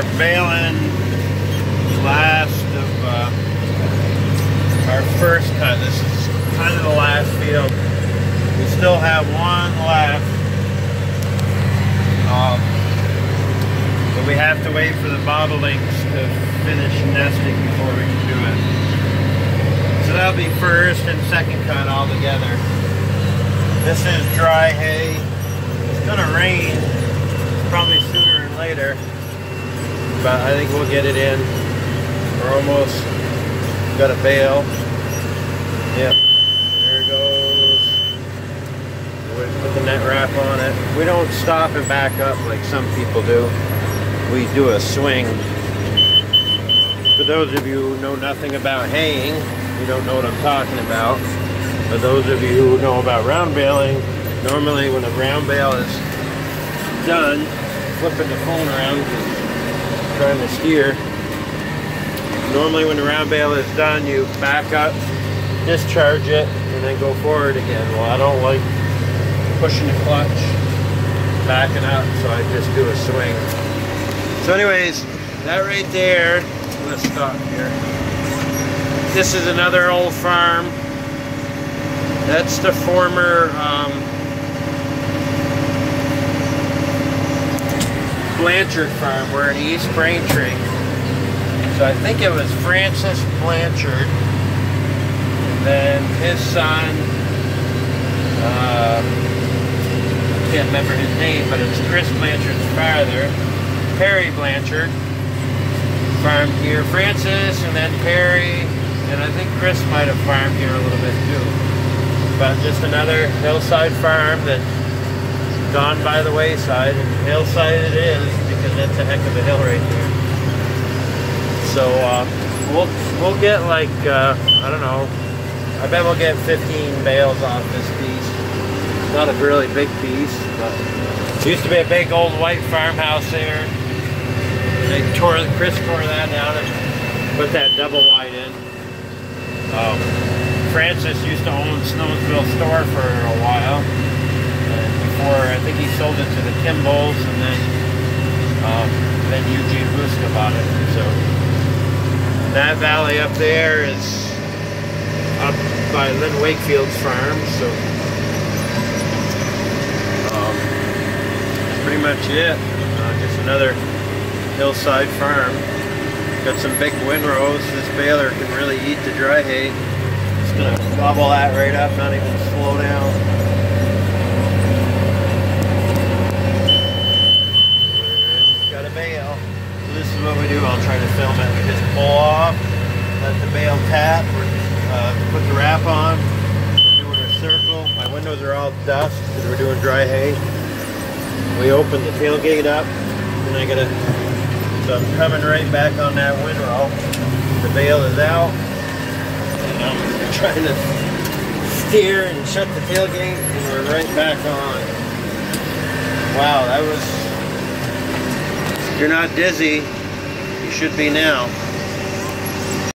We're baling last of our first cut. This is kind of the last field. We still have one left. But we have to wait for the bobolinks to finish nesting before we can do it. So that'll be first and second cut all together. This is dry hay. It's gonna rain probably sooner than later, but I think we'll get it in. We're almost got a bale. Yep, there it goes. We put the net wrap on it. We don't stop and back up like some people do. We do a swing. For those of you who know nothing about haying, you don't know what I'm talking about. For those of you who know about round baling, normally when a round bale is done, flipping the phone around because I'm trying to steer. Normally when the round bale is done, you back up, discharge it, and then go forward again. Well, I don't like pushing the clutch, backing up, so I just do a swing. So anyways, that right there, let's stop here. This is another old farm. That's the former Blanchard farm. We're in East Braintree. So I think it was Francis Blanchard. And then his son, I can't remember his name, but it's Chris Blanchard's father, Perry Blanchard, farmed here. Francis and then Perry, and I think Chris might have farmed here a little bit too. But just another hillside farm that's gone by the wayside, and hillside it is because that's a heck of a hill right there. So we'll get like I don't know, I bet we'll get 15 bales off this piece. Not a really big piece, but it used to be a big old white farmhouse there. Chris tore that down and put that double wide in. Francis used to own Snowsville store for a while. And before, I think he sold it to the Kimballs, and then Eugene Buska bought it. So that valley up there is up by Lynn Wakefield's farm. So that's pretty much it. Just another hillside farm. Got some big windrows. This baler can really eat the dry hay. It's gonna gobble that right up, not even slow down. Got a bale. So this is what we do. I'll try to film it. We just pull off, let the bale tap, put the wrap on. We're doing a circle. My windows are all dust because we're doing dry hay. We open the tailgate up, and I gotta. So I'm coming right back on that windrow. The bale is out, and I'm trying to steer and shut the tailgate, and we're right back on. Wow, that was, if you're not dizzy, you should be now.